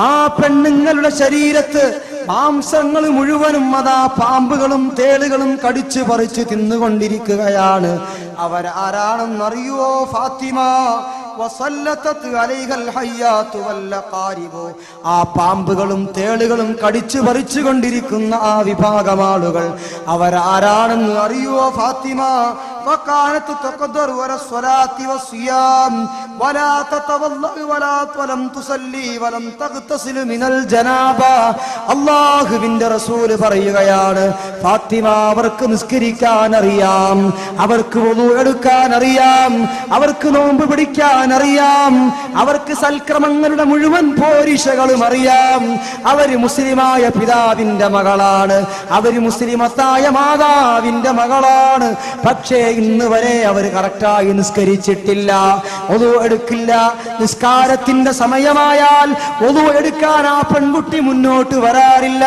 ആ പെണ്ണുങ്ങളുടെ ശരീരത്ത് മാംസങ്ങൾ മുഴുവനും അതാ പാമ്പുകളും തേളുകളും കടിച്ചു പറിച്ചു തിന്നുകൊണ്ടിരിക്കുകയാണ്. അവരാരാണെന്നറിയുവോ? ഫാത്തിമ. ആ പാമ്പുകളും തേളുകളും കടിച്ചു പറിച്ചു കൊണ്ടിരിക്കുന്ന ആ വിഭാഗം ആളുകൾ അവരാരാണെന്ന് അറിയുവോ ഫാത്തിമ? فكانت تقدر ورا الصلاة والصيام ولا تتوضأ ولم تصلي ولم تغتسل من الجنابة. അല്ലാഹുവിന്റെ റസൂൽ പറയുകയാണ്, ഫാത്തിമ അവർക്ക് നിസ്കരിക്കാൻ അറിയാം, അവർക്ക് വുളു എടുക്കാൻ അറിയാം, അവർക്ക് നോമ്പ് പിടിക്കാൻ അറിയാം, അവർക്ക് സൽക്രമങ്ങളുടെ മുഴുവൻ പോരിശകളും അറിയാം. അവര് മുസ്ലിമായ പിതാവിന്റെ മകളാണ്, അവര് മുസ്ലിമത്തായ മാതാവിന്റെ മകളാണ്. പക്ഷേ ഇന്ന് വരെ അവർ കറക്റ്റായി നിസ്കരിച്ചിട്ടില്ല, വുളു എടുക്കില്ല. നിസ്കാരത്തിന്റെ സമയമായാൽ വുളു എടുക്കാൻ ആ പെൺകുട്ടി മുന്നോട്ട് വരാറില്ല.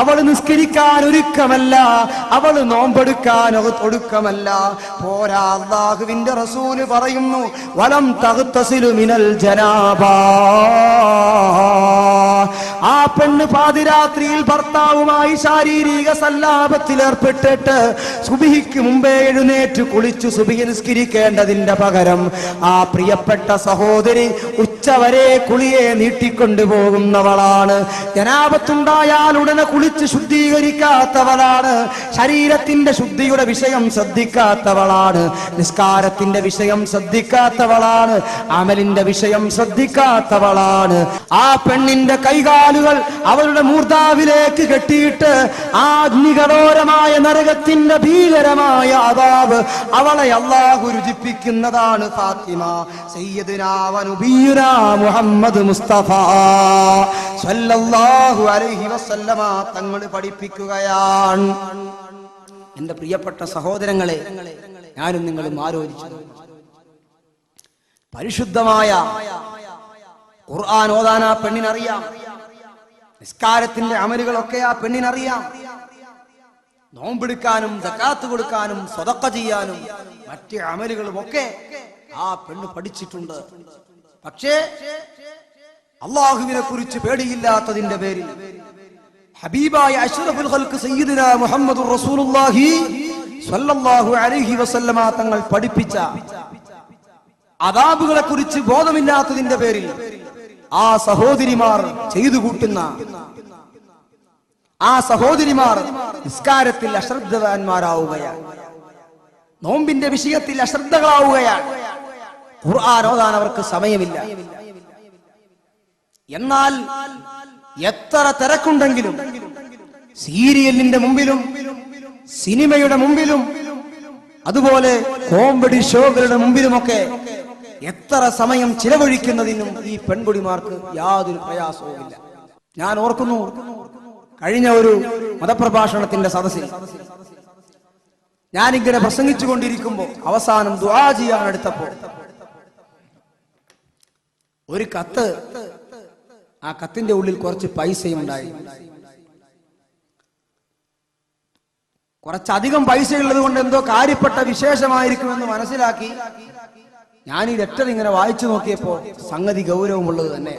അവൾ നിസ്കരിക്കാൻ ഒരുക്കമല്ല, അവൾ നോമ്പെടുക്കാൻ ഒടുക്കമല്ല. പോരാ, അല്ലാഹുവിന്റെ റസൂല് പറയുന്നു, വലം തഗ്തസിലു മിനൽ ജനാബ. ആ പെണ്ണ് പാതിരാത്രിയിൽ ഭർത്താവുമായി ശാരീരിക സല്ലാപത്തിൽ ഏർപ്പെട്ടിട്ട് സുബഹിക്ക് മുമ്പേ എഴുന്നേറ്റ് കുളിച്ചു സുബഹി നിസ്കരിക്കേണ്ടതിന്റെ പകരം ആ പ്രിയപ്പെട്ട സഹോദരി ഉച്ചവരെ കുളിയെ നീട്ടിക്കൊണ്ടുപോകുന്നവളാണ്. ജനാബത്തുണ്ടായാൽ ഉടനെ കുളിച്ച് ശുദ്ധീകരിക്കാത്തവളാണ്. ശരീരത്തിന്റെ ശുദ്ധിയുടെ വിഷയം ശ്രദ്ധിക്കാത്തവളാണ്. നിസ്കാരത്തിന്റെ വിഷയം ശ്രദ്ധിക്കാത്തവളാണ്. അമലിന്റെ വിഷയം ശ്രദ്ധിക്കാത്തവളാണ്. ആ പെണ്ണിന്റെ കൈകാലുകൾ അവളുടെ മൂർധാവിലേക്ക് കെട്ടിയിട്ട് ആ അഗ്നികടോരമായ നരകത്തിന്റെ ഭീകരമായ അദാബ് അവളെ അല്ലാഹു രുചിപ്പിക്കുന്നതാണ്. ഫാത്തിമ സയ്യിദുനാ വ നബിയുനാ മുഹമ്മദ് മുസ്തഫ സല്ലല്ലാഹു അലൈഹി വസല്ലമ തങ്ങൾ പഠിപ്പിക്കുകയാണ്. എന്റെ പ്രിയപ്പെട്ട സഹോദരങ്ങളെ, ഞാനും നിങ്ങളും ആലോചിച്ചു, പരിശുദ്ധമായ ഖുർആൻ ഓതാൻ ആ പെണ്ണിനറിയാം, നിസ്കാരത്തിന്റെ അമലുകളൊക്കെ ആ പെണ്ണിനറിയാം, നോമ്പെടുക്കാനും സകാത്ത് കൊടുക്കാനും സ്വതക്ക ചെയ്യാനും മറ്റ് അമലുകളും ഒക്കെ ആ പെണ്ണ് പഠിച്ചിട്ടുണ്ട്. പക്ഷേ അല്ലാഹുവിനെ കുറിച്ച് പേടിയില്ലാത്തതിന്റെ പേരിൽ ഹബീബായ അഷ്റഫുൽ ഖൽഖ് സയ്യിദുനാ മുഹമ്മദുർ റസൂലുള്ളാഹി സ്വല്ലല്ലാഹു അലൈഹി വസല്ലമ തങ്ങൾ പഠിപ്പിച്ച അദാബുകളെ കുറിച്ച് ബോധമില്ലാത്തതിന്റെ പേരിൽ ആ സഹോദരിമാർ ചെയ്തു കൂട്ടുന്ന ആ സഹോദരിമാർ നിസ്കാരത്തിൽ അശ്രദ്ധവാന്മാരാവുകയാണ്, നോമ്പിന്റെ വിഷയത്തിൽ അശ്രദ്ധകളാവുകയാണ്. ഖുർആൻ ഓതാൻ അവർക്ക് സമയമില്ല. എന്നാൽ എത്ര തിരക്കുണ്ടെങ്കിലും സീരിയലിന്റെ മുമ്പിലും സിനിമയുടെ മുമ്പിലും അതുപോലെ കോമഡി ഷോകളുടെ മുമ്പിലുമൊക്കെ എത്ര സമയം ചിലവഴിക്കുന്നതിനും ഈ പെൺകുടിമാർക്ക് യാതൊരു പ്രയാസവുമില്ല. ഞാൻ ഓർക്കുന്നു, കഴിഞ്ഞ ഒരു മതപ്രഭാഷണത്തിന്റെ സദസ്സിൽ ഞാനിങ്ങനെ പ്രസംഗിച്ചു കൊണ്ടിരിക്കുമ്പോൾ അവസാനം ദുആ ചെയ്യാൻ എടുത്തപ്പോ ഒരു കത്ത്, ആ കത്തിന്റെ ഉള്ളിൽ കുറച്ച് പൈസയും ഉണ്ടായി. കുറച്ചധികം പൈസയുള്ളത് കൊണ്ട് എന്തോ കാര്യപ്പെട്ട വിശേഷമായിരിക്കുമെന്ന് മനസ്സിലാക്കി ഞാൻ ഈ ലെറ്റർ ഇങ്ങനെ വായിച്ചു നോക്കിയപ്പോ സംഗതി ഗൗരവമുള്ളത് തന്നെ.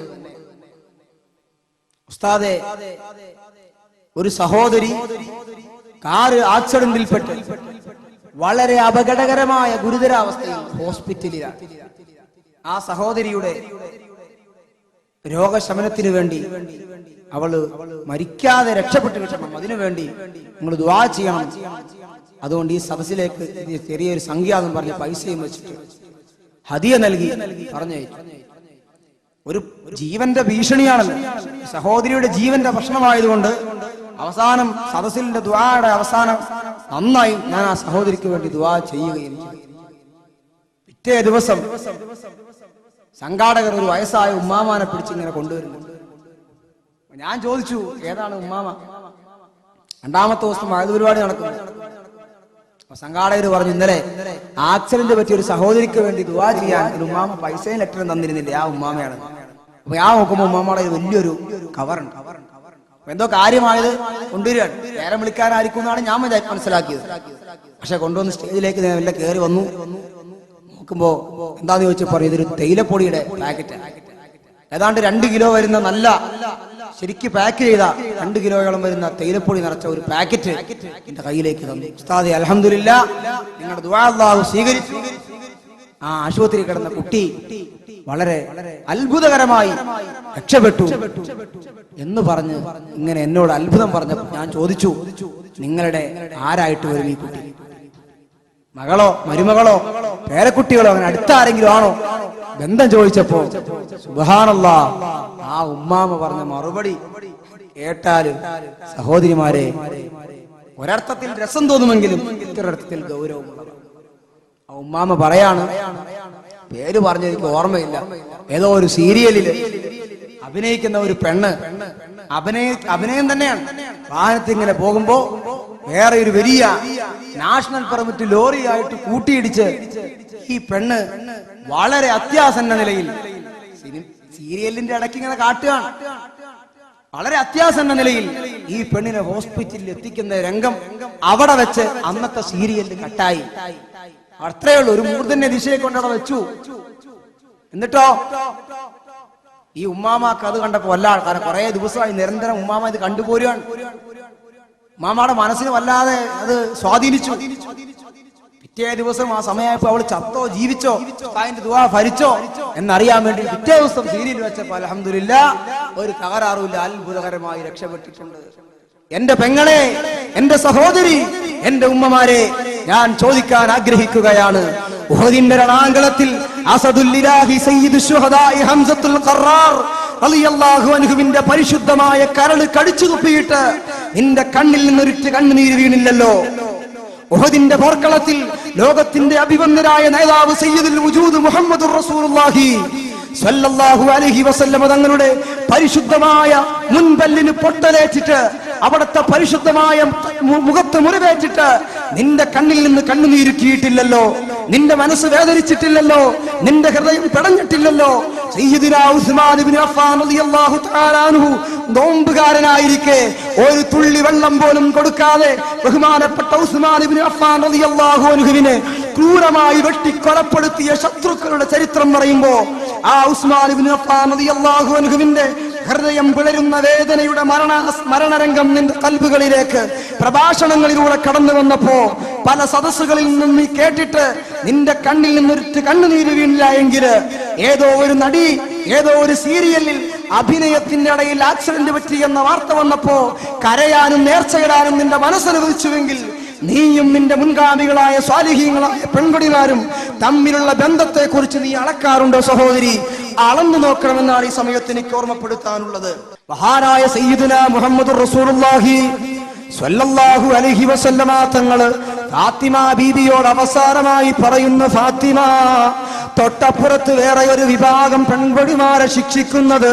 ഉസ്താദെ, ഒരു സഹോദരി കാറ് ആക്സിഡന്റിൽപ്പെട്ട് വളരെ അപകടകരമായ ഗുരുതരാവസ്ഥയിൽ ഹോസ്പിറ്റലിലാണ്. ആ സഹോദരിയുടെ രോഗശമനത്തിന് വേണ്ടി അവള് മരിക്കാതെ രക്ഷപ്പെട്ടു കിട്ടണം, അതിനുവേണ്ടി നിങ്ങൾ ദുആ ചെയ്യണം. അതുകൊണ്ട് ഈ സദസ്സിലേക്ക് ചെറിയൊരു സംഖ്യ എന്ന് പറഞ്ഞ് പൈസയും വെച്ചിട്ട് ഹദിയ നൽകി പറഞ്ഞു. ഒരു ജീവന്റെ ഭീഷണിയാണല്ലോ, സഹോദരിയുടെ ജീവന്റെ പ്രശ്നമായതുകൊണ്ട് അവസാനം സദസ്സിന്റെ ദുആയുടെ അവസാനം നന്നായി ഞാൻ ആ സഹോദരിക്ക് വേണ്ടി ദുആ ചെയ്യുകയും ചെയ്തു. പിറ്റേ ദിവസം സംഘാടകർ ഒരു വയസ്സായ ഉമ്മാമാനെ പിടിച്ചിങ്ങനെ കൊണ്ടുവരുന്നു. ഞാൻ ചോദിച്ചു, ഏതാണ് ഉമ്മാമ? രണ്ടാമത്തെ ദിവസം ആയുധ പരിപാടി നടക്കുന്നു. സംഘാടകർ പറഞ്ഞു, ഇന്നലെ ആക്സിഡന്റ് പറ്റിയ ഒരു സഹോദരിക്ക് വേണ്ടി ദുആ ചെയ്യാൻ ഒരു ഉമ്മാമ പൈസയും ലെറ്ററും തന്നിരുന്നില്ല, ആ ഉമ്മാമയാണ്. അപ്പൊ ഞാൻ നോക്കുമ്പോ ഉമ്മാമയുടെ വലിയൊരു കവറുണ്ട്. എന്തോ കാര്യമായത് കൊണ്ടുവരികയാണ്. നേരം വിളിക്കാനായിരിക്കും എന്നാണ് ഞാൻ മനസ്സിലാക്കിയത്. പക്ഷെ കൊണ്ടുവന്ന് സ്റ്റേജിലേക്ക് എല്ലാം കയറി വന്നു. നോക്കുമ്പോ എന്താന്ന് ചോദിച്ചപ്പോ ഇതൊരു തേയിലപ്പൊടിയുടെ പാക്കറ്റ്, ഏതാണ്ട് 2 കിലോ വരുന്ന നല്ല ശരിക്ക് പാക്ക് ചെയ്ത 2 കിലോയോളം വരുന്ന തേയിലപ്പൊടി നിറച്ച ഒരു പാക്കറ്റ് എന്റെ കയ്യിലേക്ക് തന്നു. ഉസ്താദേ അൽഹംദുലില്ലാ, നിങ്ങളുടെ ദുആ അല്ലാഹു സ്വീകരിച്ചു. ആ ആശുപത്രി കിടന്ന കുട്ടി വളരെ അത്ഭുതകരമായി രക്ഷപ്പെട്ടു എന്ന് പറഞ്ഞ് ഇങ്ങനെ എന്നോട് അത്ഭുതം പറഞ്ഞപ്പോൾ ഞാൻ ചോദിച്ചു, നിങ്ങളുടെ ആരായിട്ട് വരും ഈ കുട്ടി? മകളോ മരുമകളോ പേരക്കുട്ടികളോ അങ്ങനെ അടുത്ത ആരെങ്കിലും ആണോ ബന്ധം ചോദിച്ചപ്പോ സുബ്ഹാനല്ലാഹ്, ആ ഉമ്മാമ പറഞ്ഞ മറുപടി കേട്ടാല് സഹോദരിമാരെ, ഒരർത്ഥത്തിൽ രസം തോന്നുമെങ്കിലും മറ്റൊരർത്ഥത്തിൽ ഗൗരവമുള്ളതാണ്. ആ ഉമ്മാമ പറയാണ്, പേര് പറഞ്ഞ എനിക്ക് ഓർമ്മയില്ല, ഏതോ ഒരു സീരിയലില് അഭിനയിക്കുന്ന ഒരു പെണ്ണ്, അഭിനയം തന്നെയാണ്. വാഹനത്തിൽ ഇങ്ങനെ പോകുമ്പോ വേറെ ഒരു വലിയ നാഷണൽ പെർമിറ്റ് ലോറിയായിട്ട് കൂട്ടിയിടിച്ച് ഈ പെണ്ണ് വളരെ അത്യാസന്ന നിലയിൽ, സീരിയലിന്റെ ഇടയ്ക്ക് ഇങ്ങനെ കാട്ടുകയാണ്, വളരെ അത്യാസന്ന നിലയിൽ ഈ പെണ്ണിനെ ഹോസ്പിറ്റലിൽ എത്തിക്കുന്ന രംഗം അവിടെ വെച്ച് അന്നത്തെ സീരിയലിൽ കട്ടായി. അത്രയേ ഉള്ളൂ, ഒരു മൂർധന്യ ദിശയെ കൊണ്ടവിടെ വെച്ചു. എന്നിട്ടോ ഈ ഉമ്മാമാക്ക് അത് കണ്ടപ്പോ വല്ലാതെ, കാരണം കുറെ ദിവസമായി നിരന്തരം ഉമ്മാമ ഇത് കണ്ടുപോരുകയാണ്. ഉമ്മാമയുടെ മനസ്സിന് വല്ലാതെ അത് സ്വാധീനിച്ചു. പിറ്റേ ദിവസം ആ സമയമായപ്പോ അവള് ചത്തോ ജീവിച്ചോ അതിന്റെ ദുആ ഭരിച്ചോ എന്നറിയാൻ വേണ്ടി പിറ്റേ ദിവസം സീരിയൽ വെച്ചപ്പോ അൽഹംദുലില്ലാ ഒരു തകരാറുമില്ല, അത്ഭുതകരമായി രക്ഷപ്പെട്ടിട്ടുണ്ട്. എന്റെ പെങ്ങളെ, എന്റെ സഹോദരി, എന്റെ ഉമ്മമാരെ, ഞാൻ ചോദിക്കാൻ ആഗ്രഹിക്കുകയാണ്, ഉഹദിന്റെ രണാങ്കളത്തിൽ അസദുല്ലിലാഹി സയ്യിദു ശുഹദാഇ ഹംസത്തുൽ ഖറാർ റളിയല്ലാഹു അൻഹുവിന്റെ പരിശുദ്ധമായ കരൾ കടിച്ചു തുപ്പിയിട്ട് നിന്റെ കണ്ണിൽ നിന്നൊരിറ്റ് കണ്ണുനീര് വീണില്ലല്ലോ. ഉഹദിന്റെ പോർക്കളത്തിൽ ലോകത്തിന്റെ അഭിവന്ദനായ നേതാവ് സയ്യിദുൽ വജൂദ് മുഹമ്മദുർ റസൂലുള്ളാഹി സ്വല്ലല്ലാഹു അലൈഹി വസല്ലം തങ്ങളുടെ പരിശുദ്ധമായ മുൻപല്ലിന് പൊട്ടലേറ്റിട്ട് അവിടുത്തെ പരിശുദ്ധമായ മുഖത്ത് മുറിവേറ്റിട്ട് നിന്റെ കണ്ണിൽ നിന്ന് കണ്ണുനീരുക്കിയിട്ടില്ലല്ലോ, നിന്റെ മനസ്സ് വേദനിച്ചിട്ടില്ലല്ലോ, നിന്റെ ഹൃദയം പിടഞ്ഞിട്ടില്ലല്ലോ. സയ്യിദുനാ ഉസ്മാൻ ഇബ്നു അഫ്ഫാൻ റളിയല്ലാഹു തആല അൻഹു നോമ്പുകാരനായിരിക്കെ ഒരു തുള്ളി വെള്ളം പോലും കൊടുക്കാതെ ബഹുമാനപ്പെട്ട ഉസ്മാൻ ഇബ്നു അഫ്ഫാൻ റളിയല്ലാഹു അൻഹുവിനെ ക്രൂരമായി വെട്ടിക്കൊലപ്പെടുത്തിയ ശത്രുക്കളുടെ ചരിത്രം പറയുമ്പോ ആ ഉസ്മാൻ ഇബ്നു അഫ്ഫാൻ റളിയല്ലാഹു അൻഹുവിന്റെ ഹൃദയം പിളരുന്ന വേദനയുടെ മരണരംഗം നിന്റെ കൽബുകളിലേക്ക് പ്രഭാഷണങ്ങളിലൂടെ കടന്നു വന്നപ്പോ പല സദസ്സുകളിൽ നിന്നും നീ കേട്ടിട്ട് നിന്റെ കണ്ണിൽ നിന്നൊരു കണ്ണുനീര് വീണില്ല എങ്കിൽ, ഏതോ ഒരു നടി ഏതോ ഒരു സീരിയലിൽ അഭിനയത്തിന്റെ ഇടയിൽ ആക്സിഡന്റ് പറ്റി എന്ന വാർത്ത വന്നപ്പോ കരയാനും നേർച്ചയിടാനും നിന്റെ മനസ്സനുവദിച്ചുവെങ്കിൽ, നീയും നിന്റെ മുൻഗാമികളായ സ്വാലിഹീങ്ങളായ പെൺകുടിമാരും തമ്മിലുള്ള ബന്ധത്തെ കുറിച്ച് നീ അളക്കാറുണ്ടോ സഹോദരി? അളന്നു നോക്കണമെന്നാണ് ഈ സമയത്ത് എനിക്ക് ഓർമ്മപ്പെടുത്താനുള്ളത്. മഹാനായ സയ്യിദുനാ മുഹമ്മദുർ റസൂലുള്ളാഹി സ്വല്ലല്ലാഹു അലൈഹി വസല്ലമ തങ്ങള് ഫാത്തിമ ബീബിയോട് അവസാനമായി പറയുന്നു, ഫാത്തിമ, തൊട്ടപ്പുറത്ത് വേറെ ഒരു വിഭാഗം പെൺകുടിമാരെ ശിക്ഷിക്കുന്നത്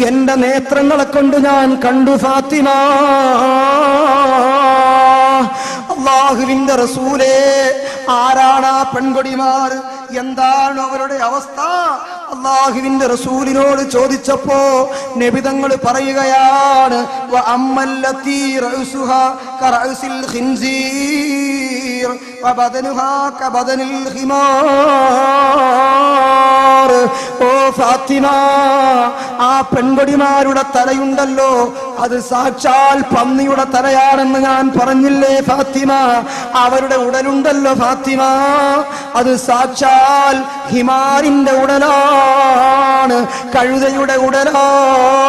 എന്റെ നേത്രങ്ങളെ കൊണ്ട് ഞാൻ കണ്ടു ഫാത്തിമ. അല്ലാഹുവിന്റെ റസൂലേ, ആരാണ് ആ പെൺകുടിമാർ? എന്താണ് അവരുടെ അവസ്ഥ? അല്ലാഹുവിന്റെ റസൂലിനോട് ചോദിച്ചപ്പോ നബി തങ്ങൾ പറയുകയാണ്, വഅമ്മല്ലത്തി റഅസുഹാ കറഅസിൽ ഖിൻസീർ വബദനുഹാ കബദനിൽ ഹിമാർ. ഓ ഫാത്തിമ, ആ പെൺകുടിമാരുടെ തലയുണ്ടല്ലോ, അത് സാക്ഷാൽ പന്നിയുടെ തലയാണെന്ന് ഞാൻ പറഞ്ഞില്ലേ ഫാത്തിമ? അവരുടെ ഉടലുണ്ടല്ലോ ഫാത്തിമ, അത് സാക്ഷാൽ ഹിമാരിന്റെ ഉടലാണ്, കഴുതയുടെ ഉടലാണ്.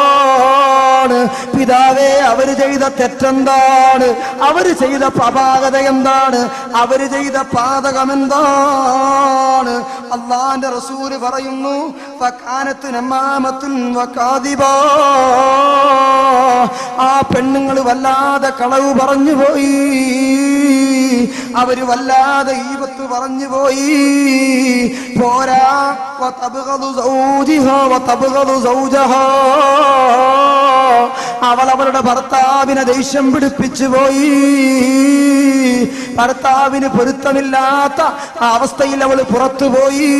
പിതാവേ, അവര് ചെയ്ത തെറ്റെന്താണ്? അവര് ചെയ്ത അപാകത എന്താണ്? അവര് ചെയ്ത പാതകം എന്താണ്? അല്ലാഹുവിന്റെ റസൂൽ പറയുന്നു, ഫകാനത്ത് നമാമത്തുൻ വകാദിബാ. ആ പെണ്ണുങ്ങൾ വല്ലാതെ കളവ് പറഞ്ഞു പോയി, അവര് വല്ലാതെ ഈബത്ത് പറഞ്ഞു പോയി. പോരാ, വതബ്ഗദു സൗജിഹാ വതബ്ഗദു സൗജഹാ. അവൾ അവളുടെ ഭർത്താവിനെ ദേഷ്യം പിടിപ്പിച്ചു പോയി. ഭർത്താവിന് പൊരുത്തമില്ലാത്ത അവസ്ഥയിൽ അവൾ പുറത്തുപോയി.